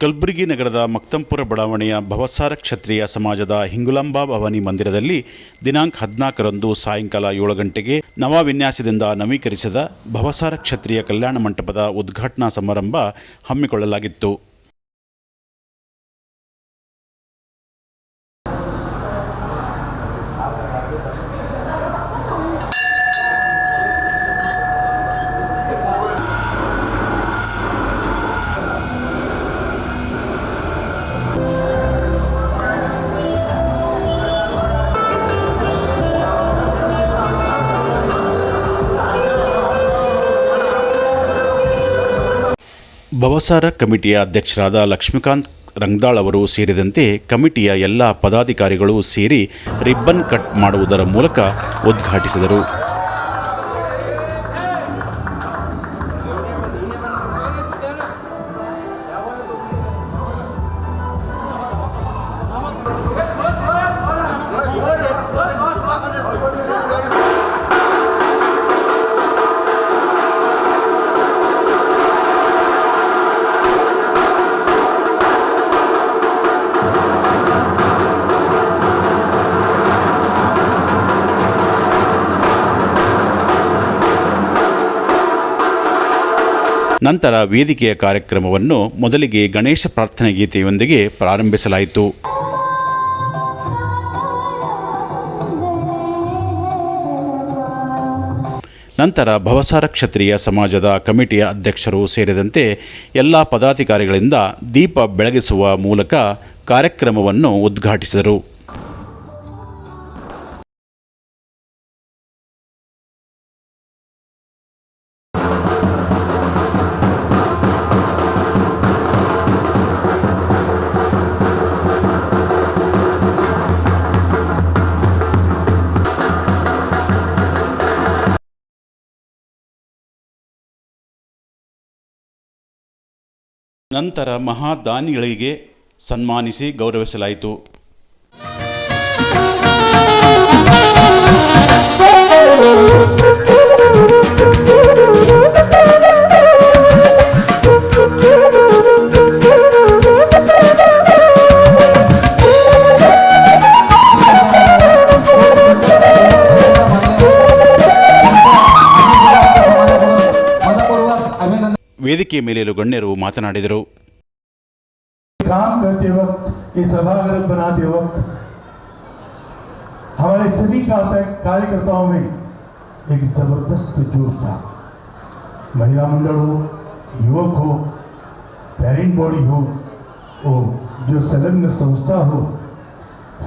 ಕಲಬುರಗಿ ನಗರದ ಮಕ್ತಂಪುರ ಬಡಾವಣೆಯ ಭವಸಾರ ಕ್ಷತ್ರಿಯ ಸಮಾಜದ ಹಿಂಗುಲಾಂಬಾ ಭವಾನಿ ಮಂದಿರದಲ್ಲಿ ದಿನಾಂಕ 14ರಂದು ಸಾಯಂಕಾಲ 7 ಗಂಟೆಗೆ ನವ ವಿನ್ಯಾಸದಿಂದ ನವೀಕರಿಸಿದ ಭವಸಾರ ಕ್ಷತ್ರಿಯ ಕಲ್ಯಾಣ ಮಂಟಪದ ಉದ್ಘಾಟನಾ ಸಮಾರಂಭ ಹಮ್ಮಿಕೊಳ್ಳಲಾಗಿತ್ತು. ಭವಸಾರ ಕಮಿಟಿಯ ಅಧ್ಯಕ್ಷರಾದ ಲಕ್ಷ್ಮೀಕಾಂತ್ ರಂಗದಾಳ್ ಅವರು ಸೇರಿದಂತೆ ಕಮಿಟಿಯ ಎಲ್ಲ ಪದಾಧಿಕಾರಿಗಳು ಸೇರಿ ರಿಬ್ಬನ್ ಕಟ್ ಮಾಡುವುದರ ಮೂಲಕ ಉದ್ಘಾಟಿಸಿದರು. ನಂತರ ವೇದಿಕೆಯ ಕಾರ್ಯಕ್ರಮವನ್ನು ಮೊದಲಿಗೆ ಗಣೇಶ ಪ್ರಾರ್ಥನೆ ಗೀತೆಯೊಂದಿಗೆ ಪ್ರಾರಂಭಿಸಲಾಯಿತು. ನಂತರ ಭವಸಾರ ಕ್ಷತ್ರಿಯ ಸಮಾಜದ ಕಮಿಟಿಯ ಅಧ್ಯಕ್ಷರು ಸೇರಿದಂತೆ ಎಲ್ಲ ಪದಾಧಿಕಾರಿಗಳಿಂದ ದೀಪ ಬೆಳಗಿಸುವ ಮೂಲಕ ಕಾರ್ಯಕ್ರಮವನ್ನು ಉದ್ಘಾಟಿಸಿದರು. ನಂತರ ಮಹಾದಾನಿಗಳಿಗೆ ಸನ್ಮಾನಿಸಿ ಗೌರವಿಸಲಾಯಿತು. ವೇದಿಕೆ ಮೇಲೇರು ಗಣ್ಯರು ಮಾತನಾಡಿದರು. काम करते वक्त ये सभागार बनाते वक्त हमारे सभी कार्यकर्ताओं में एक जबरदस्त जोश था. महिला मंडल हो, युवक हो, पेरेंट बॉडी हो, जो संलग्न संस्था हो,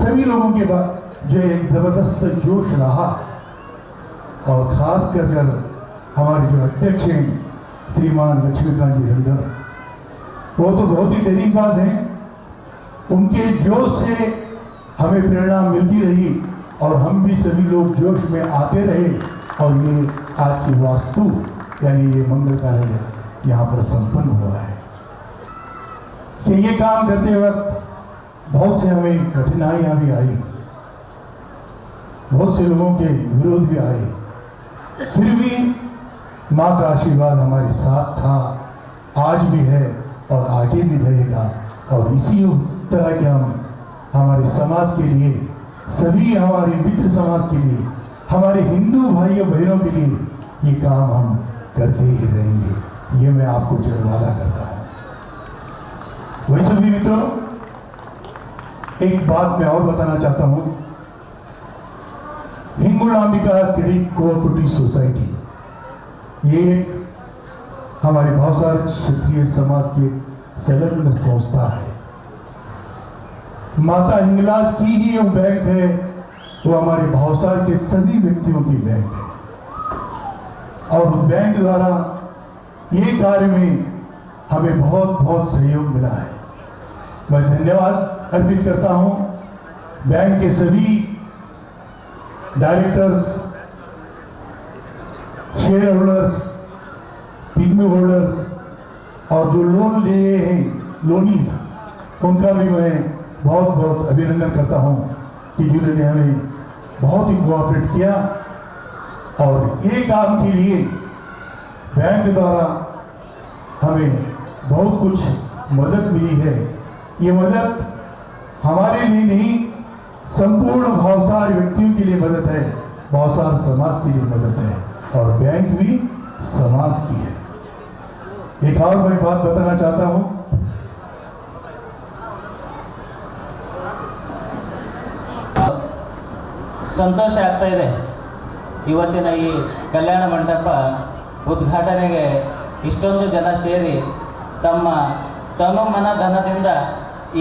सभी लोगों के बाद जो एक जबरदस्त जोश रहा. और खास कर हमारे जो अध्यक्ष हैं श्रीमान लक्ष्मीकांत जी रंगदाड़, वो तो बहुत ही डेरिंगबाज हैं. उनके जोश से हमें प्रेरणा मिलती रही और हम भी सभी लोग जोश में आते रहे. और ये आज की वास्तु यानी ये मंगल कार्यालय यहाँ पर संपन्न हुआ है. कि ये काम करते वक्त बहुत से हमें कठिनाइयाँ भी आई, बहुत से लोगों के विरोध भी आए, फिर भी माँ का आशीर्वाद हमारे साथ था, आज भी है और आगे भी रहेगा. और इसी तरह के हम हमारे समाज के लिए, सभी हमारे मित्र समाज के लिए, हमारे हिंदू भाइयों बहनों के लिए ये काम हम करते ही रहेंगे. ये मैं आपको जो वादा करता हूँ. वही सभी मित्रों, एक बात मैं और बताना चाहता हूँ. हिंगुलांबिका क्रेडिट कोऑपरेटिव सोसाइटी ये एक हमारे भवसार क्षत्रिय समाज की संलग्न संस्था है. माता हिंगलाज की ही वो बैंक है, वो हमारे भवसार के सभी व्यक्तियों की बैंक है. और बैंक द्वारा ये कार्य में हमें बहुत बहुत सहयोग मिला है. मैं धन्यवाद अर्पित करता हूँ बैंक के सभी directors, share holders, pygmy holders और जो लोन लिए हैं लोनीज, उनका भी मैं बहुत बहुत अभिनंदन करता हूँ कि जिन्होंने हमें बहुत ही कोऑपरेट किया. और ये काम के लिए बैंक द्वारा हमें बहुत कुछ मदद मिली है, ये मदद हमारे लिए नहीं संपूर्ण भावसार व्यक्तियों के लिए मदद है, भावसार समाज के लिए मदद है और बैंक भी समाज की है। एक और मैं बात बताना चाहता हूँ, ಸಂತೋಷ ಆಗ್ತಾ ಇದೆ ಇವತ್ತಿನ ಈ ಕಲ್ಯಾಣ ಮಂಟಪ ಉದ್ಘಾಟನೆಗೆ ಇಷ್ಟೊಂದು ಜನ ಸೇರಿ ತಮ್ಮ ತನು ಮನ ಧನದಿಂದ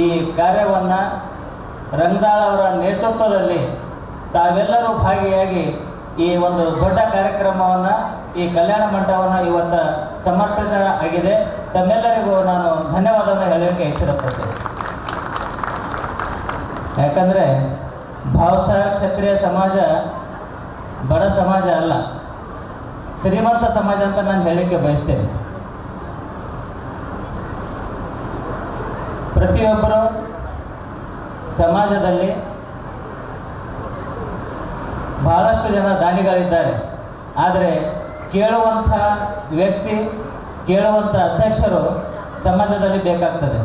ಈ ಕಾರ್ಯವನ್ನು ರಂಗದಾಳ್ ಅವರ ನೇತೃತ್ವದಲ್ಲಿ ತಾವೆಲ್ಲರೂ ಭಾಗಿಯಾಗಿ ಈ ಒಂದು ದೊಡ್ಡ ಕಾರ್ಯಕ್ರಮವನ್ನು ಈ ಕಲ್ಯಾಣ ಮಂಟಪವನ್ನು ಇವತ್ತು ಸಮರ್ಪಣೆ ಆಗಿದೆ. ತಮ್ಮೆಲ್ಲರಿಗೂ ನಾನು ಧನ್ಯವಾದವನ್ನು ಹೇಳಲಿಕ್ಕೆ ಇಚ್ಛೆಪಡ್ತೇನೆ. ಯಾಕಂದರೆ ಭಾವಸಾರ ಕ್ಷತ್ರಿಯ ಸಮಾಜ ಬಡ ಸಮಾಜ ಅಲ್ಲ, ಶ್ರೀಮಂತ ಸಮಾಜ ಅಂತ ನಾನು ಹೇಳಲಿಕ್ಕೆ ಬಯಸ್ತೇನೆ. ಪ್ರತಿಯೊಬ್ಬರು ಸಮಾಜದಲ್ಲಿ ಬಹಳಷ್ಟು ಜನ ದಾನಿಗಳಿದ್ದಾರೆ, ಆದರೆ ಕೇಳುವಂಥ ವ್ಯಕ್ತಿ, ಕೇಳುವಂಥ ಅಧ್ಯಕ್ಷರು ಸಮಾಜದಲ್ಲಿ ಬೇಕಾಗ್ತದೆ.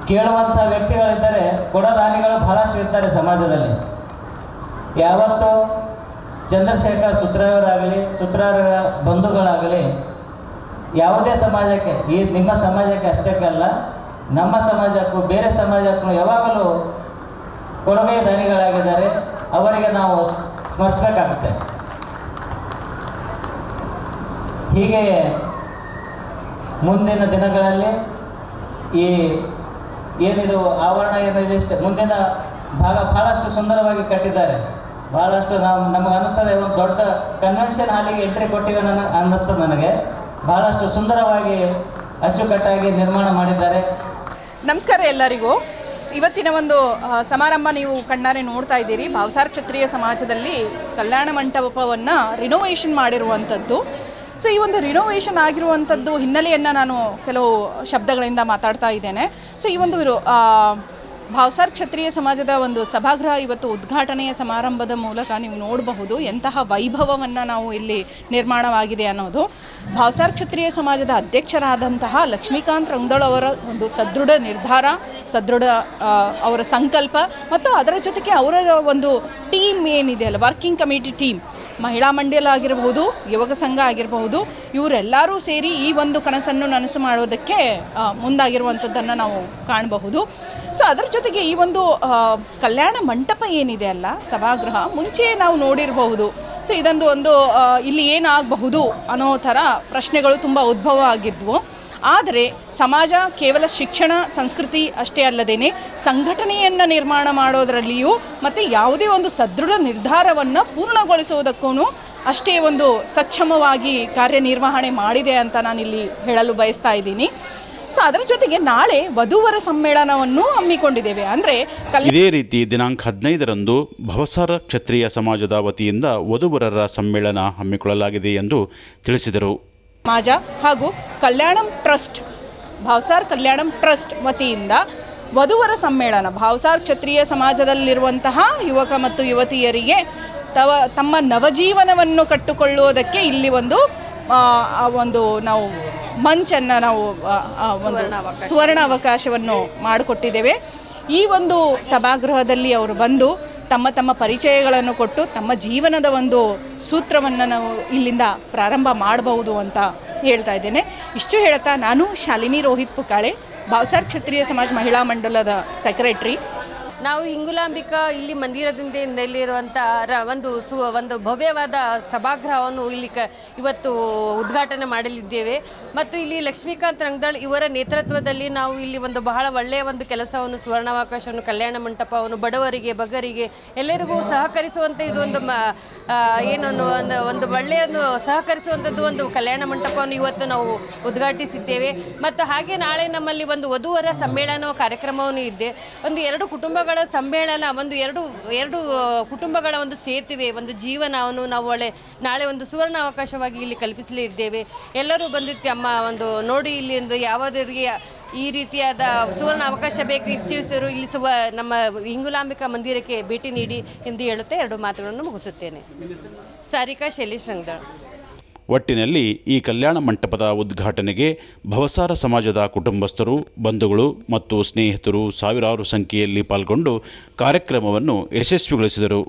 ಕೇಳುವಂಥ ವ್ಯಕ್ತಿಗಳಿದ್ದರೆ ಕೊಡೋ ದಾನಿಗಳು ಬಹಳಷ್ಟು ಇರ್ತಾರೆ ಸಮಾಜದಲ್ಲಿ. ಯಾವತ್ತೂ ಚಂದ್ರಶೇಖರ್ ಸುತ್ರಯವರಾಗಲಿ, ಸುತ್ರಯವರ ಬಂಧುಗಳಾಗಲಿ ಯಾವುದೇ ಸಮಾಜಕ್ಕೆ, ಈ ನಿಮ್ಮ ಸಮಾಜಕ್ಕೆ ಅಷ್ಟಕ್ಕಲ್ಲ, ನಮ್ಮ ಸಮಾಜಕ್ಕೂ ಬೇರೆ ಸಮಾಜಕ್ಕೂ ಯಾವಾಗಲೂ ಕೊಡುಗೆ ದಾನಿಗಳಾಗಿದ್ದಾರೆ. ಅವರಿಗೆ ನಾವು ಸ್ಮರಿಸಬೇಕಾಗುತ್ತೆ. ಹೀಗೆಯೇ ಮುಂದಿನ ದಿನಗಳಲ್ಲಿ ಈ ಏನಿದು ಆವರಣ ಏನಿದೆ ಮುಂದಿನ ಭಾಗ ಭಾಳಷ್ಟು ಸುಂದರವಾಗಿ ಕಟ್ಟಿದ್ದಾರೆ. ಭಾಳಷ್ಟು ನಮಗೆ ಅನ್ನಿಸ್ತದೆ ಒಂದು ದೊಡ್ಡ ಕನ್ವೆನ್ಷನ್ ಹಾಲಿಗೆ ಎಂಟ್ರಿ ಕೊಟ್ಟಿವೆ ಅನ್ನಿಸ್ತದೆ ನನಗೆ. ಭಾಳಷ್ಟು ಸುಂದರವಾಗಿ ಅಚ್ಚುಕಟ್ಟಾಗಿ ನಿರ್ಮಾಣ ಮಾಡಿದ್ದಾರೆ. ನಮಸ್ಕಾರ ಎಲ್ಲರಿಗೂ. ಇವತ್ತಿನ ಒಂದು ಸಮಾರಂಭ ನೀವು ಕಣ್ಣಾರೆ ನೋಡ್ತಾ ಇದ್ದೀರಿ. ಭಾವಸಾರ ಕ್ಷತ್ರಿಯ ಸಮಾಜದಲ್ಲಿ ಕಲ್ಯಾಣ ಮಂಟಪವನ್ನು ರಿನೋವೇಷನ್ ಮಾಡಿರುವಂಥದ್ದು. ಸೊ ಈ ಒಂದು ರಿನೋವೇಷನ್ ಆಗಿರುವಂಥದ್ದು ಹಿನ್ನೆಲೆಯನ್ನು ನಾನು ಕೆಲವು ಶಬ್ದಗಳಿಂದ ಮಾತಾಡ್ತಾ ಇದ್ದೇನೆ. ಸೊ ಈ ಒಂದು ಭಾವಸಾರ ಕ್ಷತ್ರಿಯ ಸಮಾಜದ ಒಂದು ಸಭಾಗೃಹ ಇವತ್ತು ಉದ್ಘಾಟನೆಯ ಸಮಾರಂಭದ ಮೂಲಕ ನೀವು ನೋಡಬಹುದು ಎಂತಹ ವೈಭವವನ್ನು ನಾವು ಇಲ್ಲಿ ನಿರ್ಮಾಣವಾಗಿದೆ ಅನ್ನೋದು. ಭಾವಸಾರ ಕ್ಷತ್ರಿಯ ಸಮಾಜದ ಅಧ್ಯಕ್ಷರಾದಂತಹ ಲಕ್ಷ್ಮೀಕಾಂತ್ ರಂಗದಾಳ್ ಅವರ ಒಂದು ಸದೃಢ ನಿರ್ಧಾರ, ಸದೃಢ ಅವರ ಸಂಕಲ್ಪ ಮತ್ತು ಅದರ ಜೊತೆಗೆ ಅವರ ಒಂದು ಟೀಮ್ ಏನಿದೆ ಅಲ್ಲ, ವರ್ಕಿಂಗ್ ಕಮಿಟಿ ಟೀಮ್, ಮಹಿಳಾ ಮಂಡಲ ಆಗಿರಬಹುದು, ಯುವಕ ಸಂಘ ಆಗಿರಬಹುದು, ಇವರೆಲ್ಲರೂ ಸೇರಿ ಈ ಒಂದು ಕನಸನ್ನು ನನಸು ಮಾಡೋದಕ್ಕೆ ಮುಂದಾಗಿರುವಂಥದ್ದನ್ನು ನಾವು ಕಾಣಬಹುದು. ಸೊ ಅದರ ಜೊತೆಗೆ ಈ ಒಂದು ಕಲ್ಯಾಣ ಮಂಟಪ ಏನಿದೆ ಅಲ್ಲ, ಸಭಾಗೃಹ, ಮುಂಚೆ ನಾವು ನೋಡಿರಬಹುದು. ಸೊ ಇದೊಂದು ಇಲ್ಲಿ ಏನಾಗಬಹುದು ಅನ್ನೋ ಥರ ಪ್ರಶ್ನೆಗಳು ತುಂಬ ಉದ್ಭವ ಆಗಿದ್ವು. ಆದರೆ ಸಮಾಜ ಕೇವಲ ಶಿಕ್ಷಣ ಸಂಸ್ಕೃತಿ ಅಷ್ಟೇ ಅಲ್ಲದೇನೆ ಸಂಘಟನೆಯನ್ನು ನಿರ್ಮಾಣ ಮಾಡೋದರಲ್ಲಿಯೂ ಮತ್ತು ಯಾವುದೇ ಒಂದು ಸದೃಢ ನಿರ್ಧಾರವನ್ನು ಪೂರ್ಣಗೊಳಿಸುವುದಕ್ಕೂ ಅಷ್ಟೇ ಒಂದು ಸಕ್ಷಮವಾಗಿ ಕಾರ್ಯನಿರ್ವಹಣೆ ಮಾಡಿದೆ ಅಂತ ನಾನಿಲ್ಲಿ ಹೇಳಲು ಬಯಸ್ತಾ ಇದ್ದೀನಿ. ಸೊ ಅದರ ಜೊತೆಗೆ ನಾಳೆ ವಧುವರ ಸಮ್ಮೇಳನವನ್ನು ಹಮ್ಮಿಕೊಂಡಿದ್ದೇವೆ. ಅಂದರೆ ಇದೇ ರೀತಿ ದಿನಾಂಕ 15ರಂದು ಭಾವಸಾರ ಕ್ಷತ್ರಿಯ ಸಮಾಜದ ವತಿಯಿಂದ ವಧುವರರ ಸಮ್ಮೇಳನ ಹಮ್ಮಿಕೊಳ್ಳಲಾಗಿದೆ ಎಂದು ತಿಳಿಸಿದರು. ಸಮಾಜ ಹಾಗೂ ಕಲ್ಯಾಣಂ ಟ್ರಸ್ಟ್, ಭಾವಸಾರ ಕಲ್ಯಾಣಂ ಟ್ರಸ್ಟ್ ವತಿಯಿಂದ ವಧುವರ ಸಮ್ಮೇಳನ ಭಾವಸಾರ ಕ್ಷತ್ರಿಯ ಸಮಾಜದಲ್ಲಿರುವಂತಹ ಯುವಕ ಮತ್ತು ಯುವತಿಯರಿಗೆ ತಮ್ಮ ನವಜೀವನವನ್ನು ಕಟ್ಟಿಕೊಳ್ಳುವುದಕ್ಕೆ ಇಲ್ಲಿ ಒಂದು ನಾವು ಮಂಚನ್ನು ನಾವು ಒಂದು ಸುವರ್ಣ ಅವಕಾಶವನ್ನು ಮಾಡಿಕೊಟ್ಟಿದ್ದೇವೆ. ಈ ಒಂದು ಸಭಾಗೃಹದಲ್ಲಿ ಅವರು ಬಂದು ತಮ್ಮ ಪರಿಚಯಗಳನ್ನು ಕೊಟ್ಟು ತಮ್ಮ ಜೀವನದ ಒಂದು ಸೂತ್ರವನ್ನು ನಾವು ಇಲ್ಲಿಂದ ಪ್ರಾರಂಭ ಮಾಡಬಹುದು ಅಂತ ಹೇಳ್ತಾ ಇದ್ದೇನೆ. ಇಷ್ಟು ಹೇಳ್ತಾ ನಾನು ಶಾಲಿನಿ ರೋಹಿತ್ ಪುಕಾಳೆ, ಭಾವಸಾರ ಕ್ಷತ್ರಿಯ ಸಮಾಜ ಮಹಿಳಾ ಮಂಡಲದ ಸೆಕ್ರೆಟ್ರಿ. ನಾವು ಹಿಂಗುಲಾಂಬಿಕಾ ಇಲ್ಲಿ ಮಂದಿರದಿಂದಲ್ಲಿರುವಂಥ ಒಂದು ಭವ್ಯವಾದ ಸಭಾಗೃಹವನ್ನು ಇಲ್ಲಿ ಇವತ್ತು ಉದ್ಘಾಟನೆ ಮಾಡಲಿದ್ದೇವೆ. ಮತ್ತು ಇಲ್ಲಿ ಲಕ್ಷ್ಮೀಕಾಂತ್ ರಂಗದಾಳ್ ಇವರ ನೇತೃತ್ವದಲ್ಲಿ ನಾವು ಇಲ್ಲಿ ಒಂದು ಬಹಳ ಒಳ್ಳೆಯ ಒಂದು ಕೆಲಸವನ್ನು, ಸುವರ್ಣಾವಕಾಶವನ್ನು, ಕಲ್ಯಾಣ ಮಂಟಪವನ್ನು ಬಡವರಿಗೆ, ಬಗ್ಗರಿಗೆ ಎಲ್ಲರಿಗೂ ಸಹಕರಿಸುವಂಥ ಇದೊಂದು ಒಂದು ಒಳ್ಳೆಯ ಸಹಕರಿಸುವಂಥದ್ದು ಒಂದು ಕಲ್ಯಾಣ ಮಂಟಪವನ್ನು ಇವತ್ತು ನಾವು ಉದ್ಘಾಟಿಸಿದ್ದೇವೆ. ಮತ್ತು ಹಾಗೆ ನಾಳೆ ನಮ್ಮಲ್ಲಿ ಒಂದು ವಧುವರ ಸಮ್ಮೇಳನ ಕಾರ್ಯಕ್ರಮವನ್ನು ಇದೆ. ಒಂದು ಎರಡು ಕುಟುಂಬಗಳ ಸಮ್ಮೇಳನ, ಎರಡು ಕುಟುಂಬಗಳ ಒಂದು ಸೇತುವೆ, ಒಂದು ಜೀವನವನ್ನು ನಾವು ನಾಳೆ ಒಂದು ಸುವರ್ಣ ಅವಕಾಶವಾಗಿ ಇಲ್ಲಿ ಕಲ್ಪಿಸಲಿದ್ದೇವೆ. ಎಲ್ಲರೂ ಬಂದು ತಮ್ಮ ನೋಡಿ ಇಲ್ಲಿ ಯಾವುದರಿಗೆ ಈ ರೀತಿಯಾದ ಸುವರ್ಣ ಅವಕಾಶ ಬೇಕು ಇಚ್ಛಿಸಿರು ಇಲ್ಲಿ ನಮ್ಮ ಹಿಂಗುಲಾಂಬಿಕಾ ಮಂದಿರಕ್ಕೆ ಭೇಟಿ ನೀಡಿ ಎಂದು ಹೇಳುತ್ತಾ ಎರಡು ಮಾತುಗಳನ್ನು ಮುಗಿಸುತ್ತೇನೆ. ಸಾರಿಕಾ ಶೈಲೇಶ್ ರಂಗದಾಳ್. ಒಟ್ಟಿನಲ್ಲಿ ಈ ಕಲ್ಯಾಣ ಮಂಟಪದ ಉದ್ಘಾಟನೆಗೆ ಭವಸಾರ ಸಮಾಜದ ಕುಟುಂಬಸ್ಥರು, ಬಂಧುಗಳು ಮತ್ತು ಸ್ನೇಹಿತರು ಸಾವಿರಾರು ಸಂಖ್ಯೆಯಲ್ಲಿ ಪಾಲ್ಗೊಂಡು ಕಾರ್ಯಕ್ರಮವನ್ನು ಯಶಸ್ವಿಗೊಳಿಸಿದರು.